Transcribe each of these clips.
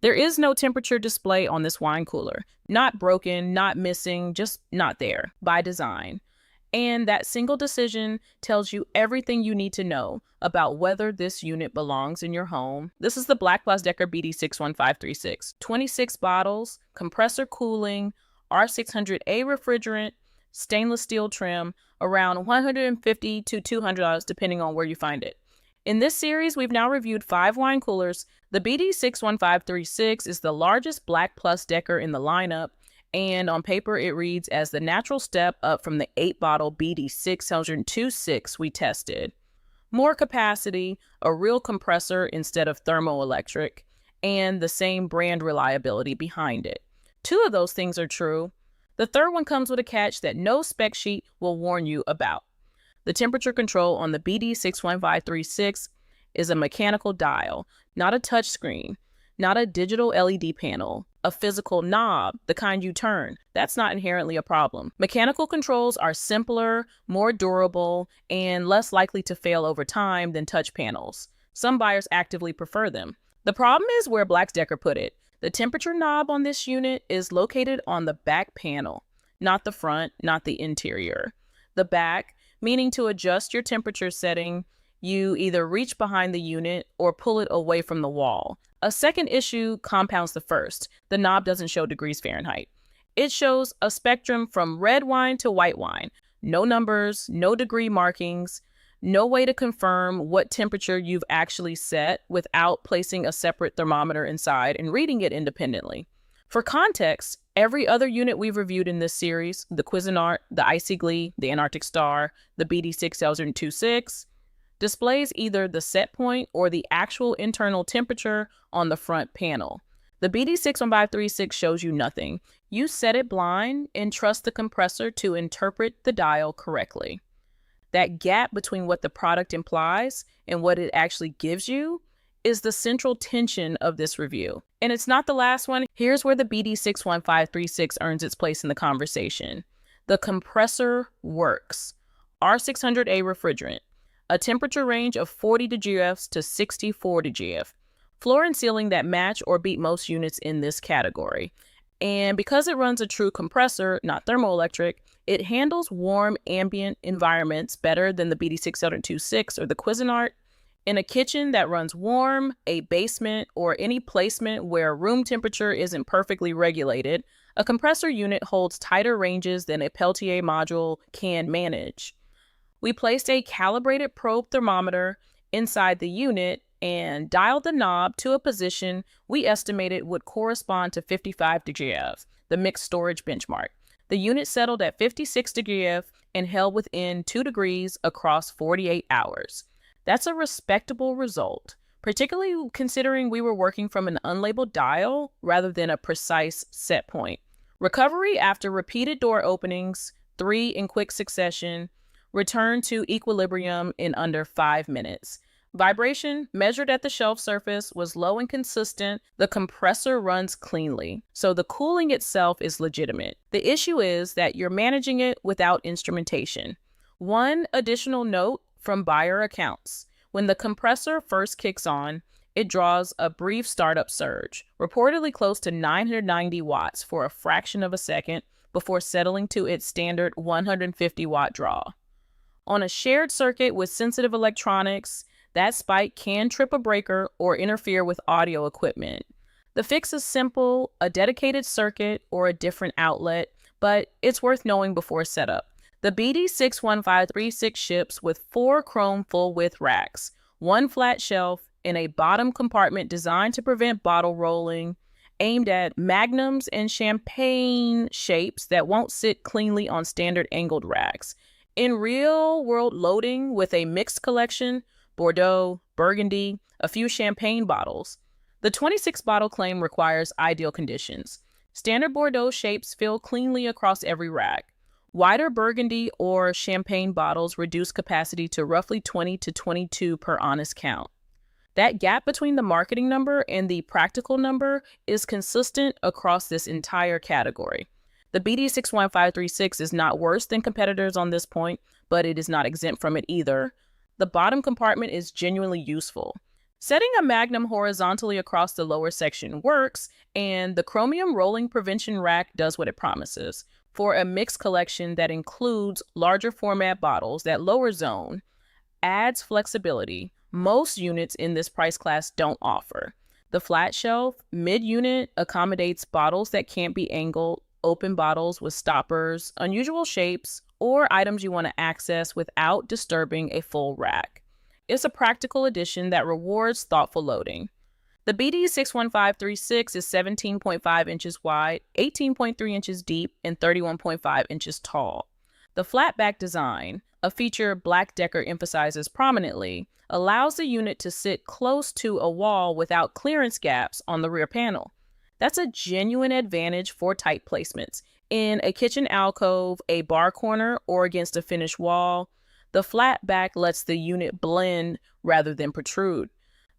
There is no temperature display on this wine cooler. Not broken, not missing, just not there by design. And that single decision tells you everything you need to know about whether this unit belongs in your home. This is the BLACK+DECKER BD61536. 26 bottles, compressor cooling, R600A refrigerant, stainless steel trim, around $150 to $200 depending on where you find it. In this series, we've now reviewed 5 wine coolers. The BD61536 is the largest BLACK+DECKER in the lineup, and on paper it reads as the natural step up from the 8-bottle BD61536 we tested. More capacity, a real compressor instead of thermoelectric, and the same brand reliability behind it. 2 of those things are true. The third one comes with a catch that no spec sheet will warn you about. The temperature control on the BD61536 is a mechanical dial, not a touchscreen, not a digital LED panel, a physical knob, the kind you turn. That's not inherently a problem. Mechanical controls are simpler, more durable, and less likely to fail over time than touch panels. Some buyers actively prefer them. The problem is where BLACK+DECKER put it. The temperature knob on this unit is located on the back panel, not the front, not the interior. The back, meaning to adjust your temperature setting, you either reach behind the unit or pull it away from the wall. A second issue compounds the first. The knob doesn't show degrees Fahrenheit. It shows a spectrum from red wine to white wine. No numbers, no degree markings, no way to confirm what temperature you've actually set without placing a separate thermometer inside and reading it independently. For context, every other unit we've reviewed in this series, the Cuisinart, the Icy Glee, the Antarctic Star, the BD61536, displays either the set point or the actual internal temperature on the front panel. The BD61536 shows you nothing. You set it blind and trust the compressor to interpret the dial correctly. That gap between what the product implies and what it actually gives you is the central tension of this review. And it's not the last one. Here's where the BD61536 earns its place in the conversation. The compressor works. R600A refrigerant. A temperature range of 40 degFs to 64 degF. Floor and ceiling that match or beat most units in this category. And because it runs a true compressor, not thermoelectric, it handles warm ambient environments better than the BD61536 or the Cuisinart. In a kitchen that runs warm, a basement, or any placement where room temperature isn't perfectly regulated, a compressor unit holds tighter ranges than a Peltier module can manage. We placed a calibrated probe thermometer inside the unit and dialed the knob to a position we estimated would correspond to 55 degF, the mixed storage benchmark. The unit settled at 56 degF and held within 2 degrees across 48 hours. That's a respectable result, particularly considering we were working from an unlabeled dial rather than a precise set point. Recovery after repeated door openings, 3 in quick succession, returned to equilibrium in under 5 minutes. Vibration, measured at the shelf surface, was low and consistent. The compressor runs cleanly, so the cooling itself is legitimate. The issue is that you're managing it without instrumentation. One additional note from buyer accounts. When the compressor first kicks on, it draws a brief startup surge, reportedly close to 990 watts for a fraction of a second before settling to its standard 150 watt draw. On a shared circuit with sensitive electronics, that spike can trip a breaker or interfere with audio equipment. The fix is simple, a dedicated circuit or a different outlet, but it's worth knowing before setup. The BD61536 ships with 4 chrome full-width racks, 1 flat shelf, and a bottom compartment designed to prevent bottle rolling, aimed at magnums and champagne shapes that won't sit cleanly on standard angled racks. In real-world loading with a mixed collection, Bordeaux, Burgundy, a few champagne bottles, the 26-bottle claim requires ideal conditions. Standard Bordeaux shapes fill cleanly across every rack. Wider Burgundy or champagne bottles reduce capacity to roughly 20 to 22 per honest count. That gap between the marketing number and the practical number is consistent across this entire category. The BD61536 is not worse than competitors on this point, but it is not exempt from it either. The bottom compartment is genuinely useful. Setting a magnum horizontally across the lower section works, and the chromium rolling prevention rack does what it promises. For a mixed collection that includes larger format bottles, that lower zone adds flexibility most units in this price class don't offer. The flat shelf mid-unit accommodates bottles that can't be angled, open bottles with stoppers, unusual shapes, or items you want to access without disturbing a full rack. It's a practical addition that rewards thoughtful loading. The BD61536 is 17.5 inches wide, 18.3 inches deep, and 31.5 inches tall. The flat back design, a feature BLACK+DECKER emphasizes prominently, allows the unit to sit close to a wall without clearance gaps on the rear panel. That's a genuine advantage for tight placements. In a kitchen alcove, a bar corner, or against a finished wall, the flat back lets the unit blend rather than protrude.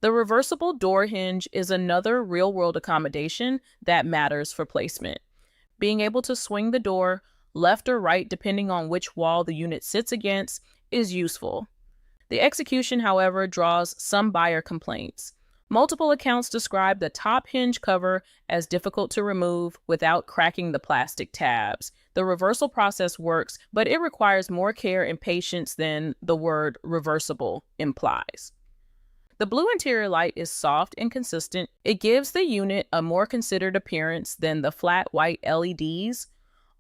The reversible door hinge is another real-world accommodation that matters for placement. Being able to swing the door left or right depending on which wall the unit sits against is useful. The execution, however, draws some buyer complaints. Multiple accounts describe the top hinge cover as difficult to remove without cracking the plastic tabs. The reversal process works, but it requires more care and patience than the word reversible implies. The blue interior light is soft and consistent. It gives the unit a more considered appearance than the flat white LEDs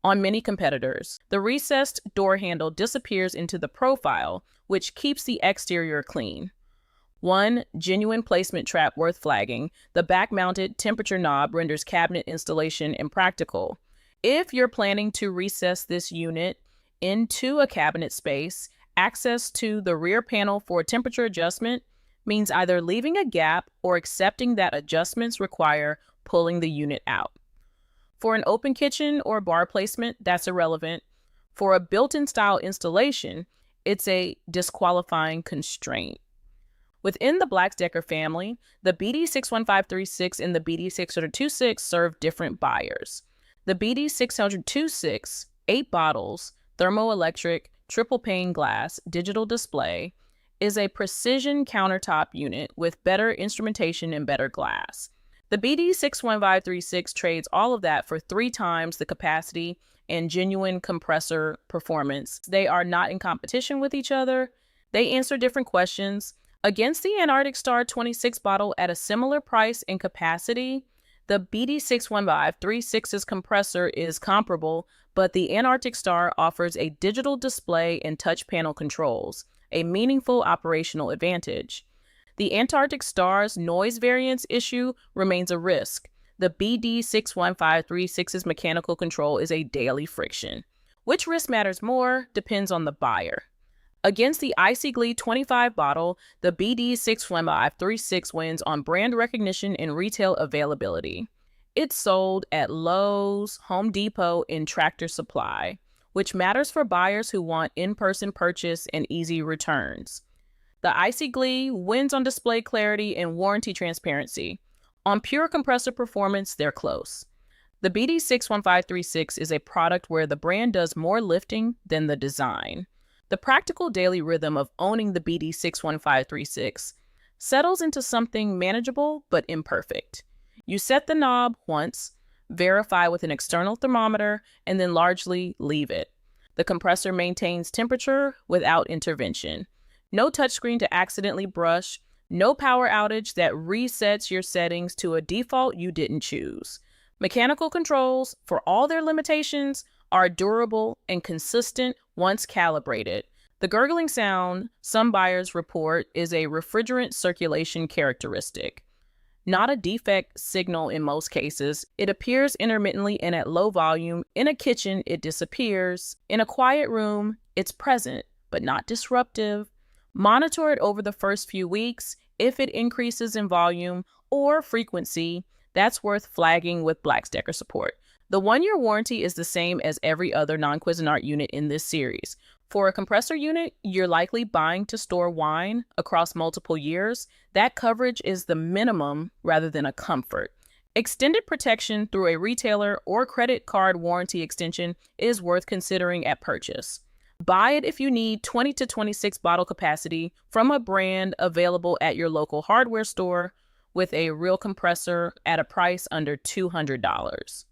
on many competitors. The recessed door handle disappears into the profile, which keeps the exterior clean. One genuine placement trap worth flagging: the back-mounted temperature knob renders cabinet installation impractical. If you're planning to recess this unit into a cabinet space, access to the rear panel for temperature adjustment means either leaving a gap or accepting that adjustments require pulling the unit out. For an open kitchen or bar placement, that's irrelevant. For a built-in style installation, it's a disqualifying constraint. Within the BLACK+DECKER family, the BD61536 and the BD626 serve different buyers. The BD626, 8 bottles, thermoelectric, triple pane glass, digital display, is a precision countertop unit with better instrumentation and better glass. The BD61536 trades all of that for 3 times the capacity and genuine compressor performance. They are not in competition with each other. They answer different questions. Against the Antarctic Star 26 bottle at a similar price and capacity, the BD61536's compressor is comparable, but the Antarctic Star offers a digital display and touch panel controls, a meaningful operational advantage. The Antarctic Star's noise variance issue remains a risk. The BD61536's mechanical control is a daily friction. Which risk matters more depends on the buyer. Against the Icy Glee 25 bottle, the BD61536 wins on brand recognition and retail availability. It's sold at Lowe's, Home Depot, and Tractor Supply, which matters for buyers who want in-person purchase and easy returns. The Icy Glee wins on display clarity and warranty transparency. On pure compressor performance, they're close. The BD61536 is a product where the brand does more lifting than the design. The practical daily rhythm of owning the BD61536 settles into something manageable but imperfect. You set the knob once, verify with an external thermometer, and then largely leave it. The compressor maintains temperature without intervention. No touchscreen to accidentally brush, no power outage that resets your settings to a default you didn't choose. Mechanical controls, for all their limitations, are durable and consistent once calibrated. The gurgling sound some buyers report is a refrigerant circulation characteristic. Not a defect signal in most cases. It appears intermittently and at low volume. In a kitchen, it disappears. In a quiet room, it's present, but not disruptive. Monitor it over the first few weeks. If it increases in volume or frequency, that's worth flagging with BLACK+DECKER support. The 1-year warranty is the same as every other non-Cuisinart unit in this series. For a compressor unit, you're likely buying to store wine across multiple years. That coverage is the minimum rather than a comfort. Extended protection through a retailer or credit card warranty extension is worth considering at purchase. Buy it if you need 20 to 26 bottle capacity from a brand available at your local hardware store with a real compressor at a price under $200.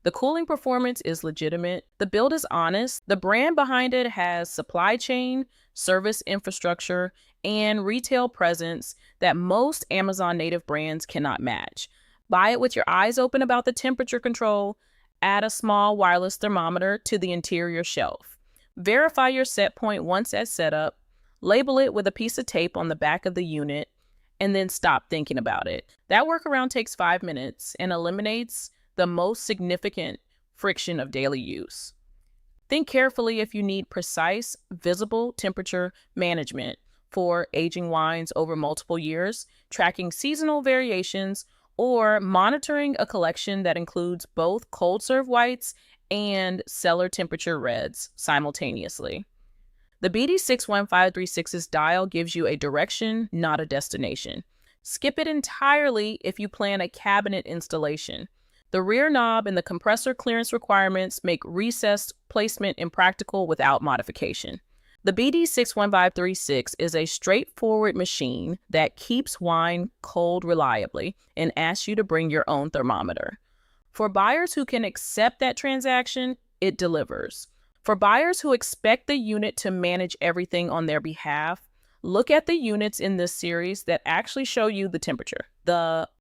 The cooling performance is legitimate, the build is honest, the brand behind it has supply chain, service infrastructure, and retail presence that most Amazon native brands cannot match. Buy it with your eyes open about the temperature control. Add a small wireless thermometer to the interior shelf. Verify your set point once at setup. Label it with a piece of tape on the back of the unit, and then stop thinking about it. That workaround takes 5 minutes and eliminates the most significant friction of daily use. Think carefully if you need precise, visible temperature management for aging wines over multiple years, tracking seasonal variations, or monitoring a collection that includes both cold serve whites and cellar temperature reds simultaneously. The BD61536's dial gives you a direction, not a destination. Skip it entirely if you plan a cabinet installation. The rear knob and the compressor clearance requirements make recessed placement impractical without modification. The BD61536 is a straightforward machine that keeps wine cold reliably and asks you to bring your own thermometer. For buyers who can accept that transaction, it delivers. For buyers who expect the unit to manage everything on their behalf, look at the units in this series that actually show you the temperature. The